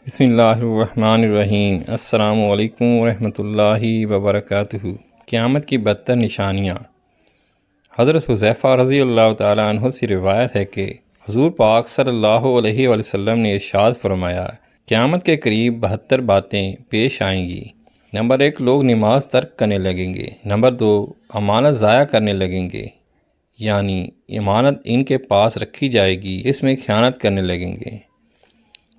بسم اللہ الرحمن الرحیم۔ السلام علیکم ورحمۃ اللہ وبرکاتہ۔ قیامت کی بدتر نشانیاں۔ حضرت حذیفہ رضی اللہ تعالیٰ عنہ سے روایت ہے کہ حضور پاک صلی اللہ علیہ وسلم نے ارشاد فرمایا، قیامت کے قریب 72 باتیں پیش آئیں گی۔ نمبر 1، لوگ نماز ترک کرنے لگیں گے۔ نمبر 2، امانت ضائع کرنے لگیں گے، یعنی امانت ان کے پاس رکھی جائے گی، اس میں خیانت کرنے لگیں گے۔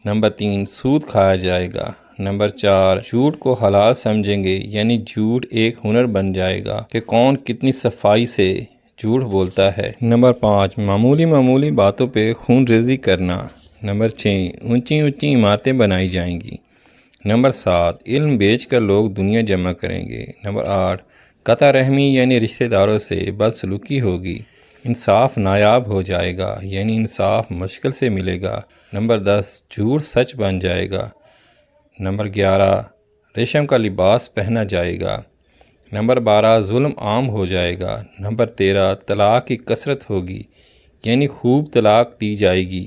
نمبر 3، سود کھایا جائے گا۔ نمبر 4، جھوٹ کو حلال سمجھیں گے، یعنی جھوٹ ایک ہنر بن جائے گا کہ کون کتنی صفائی سے جھوٹ بولتا ہے۔ نمبر 5، معمولی باتوں پہ خون ریزی کرنا۔ نمبر 6، اونچی عمارتیں بنائی جائیں گی۔ نمبر 7، علم بیچ کر لوگ دنیا جمع کریں گے۔ نمبر 8، قطع رحمی یعنی رشتہ داروں سے بدسلوکی ہوگی۔ انصاف نایاب ہو جائے گا، یعنی انصاف مشکل سے ملے گا۔ نمبر 10، جھوٹ سچ بن جائے گا۔ نمبر 11، ریشم کا لباس پہنا جائے گا۔ نمبر 12، ظلم عام ہو جائے گا۔ نمبر 13، طلاق کی کثرت ہوگی، یعنی خوب طلاق دی جائے گی۔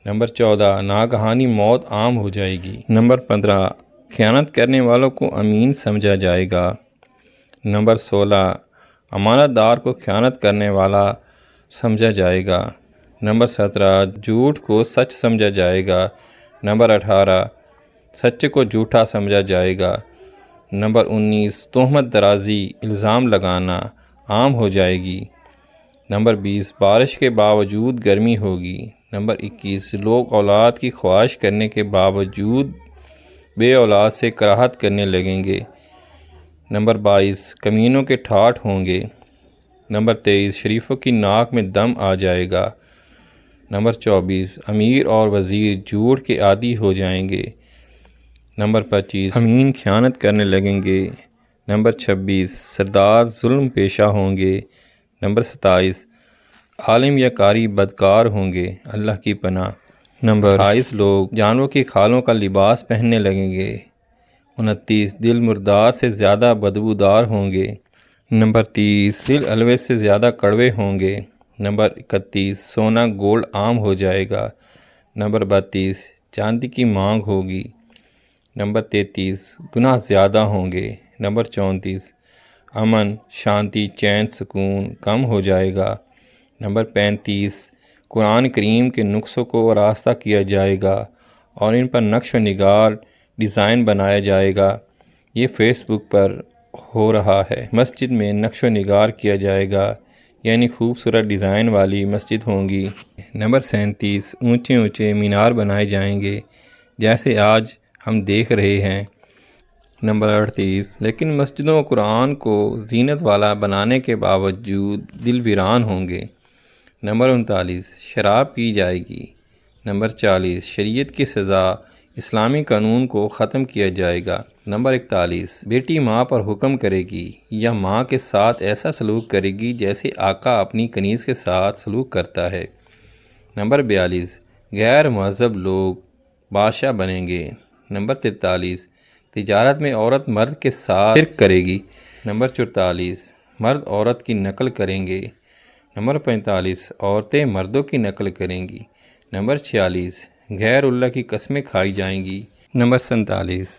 نمبر 14، ناگہانی موت عام ہو جائے گی۔ نمبر 15، خیانت کرنے والوں کو امین سمجھا جائے گا۔ نمبر 16، امانت دار کو خیانت کرنے والا سمجھا جائے گا۔ نمبر 17، جھوٹ کو سچ سمجھا جائے گا۔ نمبر 18، سچے کو جھوٹا سمجھا جائے گا۔ نمبر 19، تہمت درازی الزام لگانا عام ہو جائے گی۔ نمبر 20، بارش کے باوجود گرمی ہوگی۔ نمبر 21، لوگ اولاد کی خواہش کرنے کے باوجود بے اولاد سے کراہت کرنے لگیں گے۔ نمبر 22، کمینوں کے ٹھاٹھ ہوں گے۔ نمبر 23، شریفوں کی ناک میں دم آ جائے گا۔ نمبر 24، امیر اور وزیر جھوٹ کے عادی ہو جائیں گے۔ نمبر 25، امین خیانت کرنے لگیں گے۔ نمبر 26، سردار ظلم پیشہ ہوں گے۔ نمبر 27، عالم یا قاری بدکار ہوں گے، اللہ کی پناہ۔ نمبر 28، لوگ جانوروں کی کھالوں کا لباس پہننے لگیں گے۔ 29، دل مردار سے زیادہ بدبودار ہوں گے۔ نمبر 30، دل الوے سے زیادہ کڑوے ہوں گے۔ نمبر 31، سونا گولڈ عام ہو جائے گا۔ نمبر 32، چاندی کی مانگ ہوگی۔ نمبر 33، گناہ زیادہ ہوں گے۔ نمبر 34، امن، شانتی، چین، سکون کم ہو جائے گا۔ نمبر 35، قرآن کریم کے نسخوں کو آراستہ کیا جائے گا اور ان پر نقش و نگار ڈیزائن بنایا جائے گا۔ یہ فیس بک پر ہو رہا ہے۔ مسجد میں نقش و نگار کیا جائے گا، یعنی خوبصورت ڈیزائن والی مسجد ہوں گی۔ نمبر 37، اونچے مینار بنائے جائیں گے، جیسے آج ہم دیکھ رہے ہیں۔ نمبر 38، لیکن مسجدوں و قرآن کو زینت والا بنانے کے باوجود دل ویران ہوں گے۔ نمبر 39، شراب پی جائے گی۔ نمبر 40، شریعت کی سزا اسلامی قانون کو ختم کیا جائے گا۔ نمبر 41، بیٹی ماں پر حکم کرے گی یا ماں کے ساتھ ایسا سلوک کرے گی جیسے آقا اپنی کنیز کے ساتھ سلوک کرتا ہے۔ نمبر 42، غیر مہذب لوگ بادشاہ بنیں گے۔ نمبر 43، تجارت میں عورت مرد کے ساتھ شرک کرے گی۔ نمبر 44، مرد عورت کی نقل کریں گے۔ نمبر 45، عورتیں مردوں کی نقل کریں گی۔ نمبر 46، غیر اللہ کی قسمیں کھائی جائیں گی۔ نمبر 47،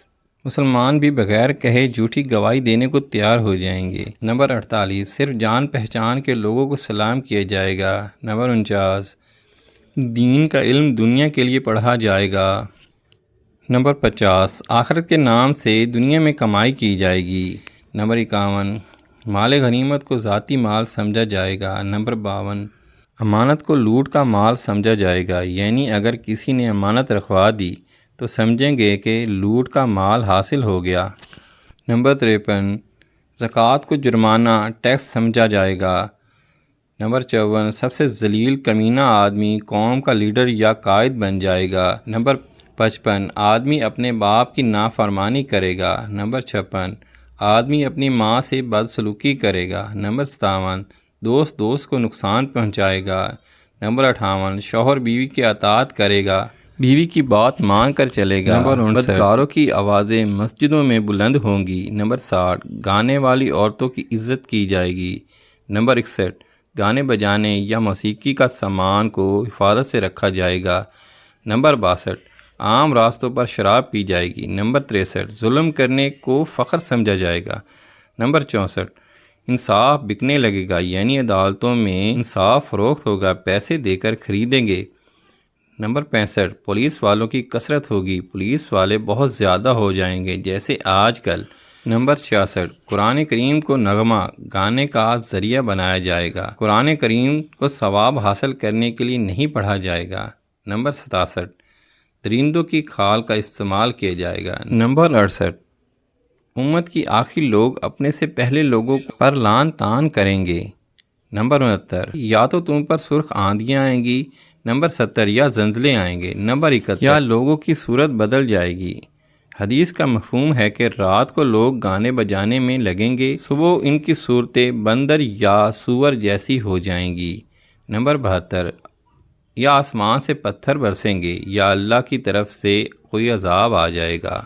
مسلمان بھی بغیر کہے جھوٹی گواہی دینے کو تیار ہو جائیں گے۔ نمبر 48، صرف جان پہچان کے لوگوں کو سلام کیا جائے گا۔ نمبر 49، دین کا علم دنیا کے لیے پڑھا جائے گا۔ نمبر 50، آخرت کے نام سے دنیا میں کمائی کی جائے گی۔ نمبر 51، مال غنیمت کو ذاتی مال سمجھا جائے گا۔ نمبر 52، امانت کو لوٹ کا مال سمجھا جائے گا، یعنی اگر کسی نے امانت رکھوا دی تو سمجھیں گے کہ لوٹ کا مال حاصل ہو گیا۔ نمبر 53، زکوٰۃ کو جرمانہ ٹیکس سمجھا جائے گا۔ نمبر 54، سب سے ذلیل کمینہ آدمی قوم کا لیڈر یا قائد بن جائے گا۔ نمبر 55، آدمی اپنے باپ کی نافرمانی کرے گا۔ نمبر 56، آدمی اپنی ماں سے بدسلوکی کرے گا۔ نمبر 57، دوست کو نقصان پہنچائے گا۔ نمبر 58، شوہر بیوی کی اطاعت کرے گا، بیوی کی بات مان کر چلے گا۔ نمبر 59، بدکاروں کی آوازیں مسجدوں میں بلند ہوں گی۔ نمبر 60، گانے والی عورتوں کی عزت کی جائے گی۔ نمبر 61، گانے بجانے یا موسیقی کا سامان کو حفاظت سے رکھا جائے گا۔ نمبر 62، عام راستوں پر شراب پی جائے گی۔ نمبر 63 ظلم کرنے کو فخر سمجھا جائے گا۔ نمبر 64 انصاف بکنے لگے گا، یعنی عدالتوں میں انصاف فروخت ہوگا، پیسے دے کر خریدیں گے۔ نمبر 65 پولیس والوں کی کثرت ہوگی، پولیس والے بہت زیادہ ہو جائیں گے جیسے آج کل۔ نمبر 66 قرآن کریم کو نغمہ گانے کا ذریعہ بنایا جائے گا، قرآن کریم کو ثواب حاصل کرنے کے لیے نہیں پڑھا جائے گا۔ نمبر 67 درندوں کی کھال کا استعمال کیا جائے گا۔ نمبر 68 امت کی آخری لوگ اپنے سے پہلے لوگوں پر لعن طعن کریں گے۔ نمبر 69 یا تو تم پر سرخ آندیاں آئیں گی۔ نمبر 70 یا زلزلے آئیں گے۔ نمبر 71 یا لوگوں کی صورت بدل جائے گی۔ حدیث کا مفہوم ہے کہ رات کو لوگ گانے بجانے میں لگیں گے، صبح ان کی صورتیں بندر یا سور جیسی ہو جائیں گی۔ نمبر 72 یا آسمان سے پتھر برسیں گے یا اللہ کی طرف سے کوئی عذاب آ جائے گا۔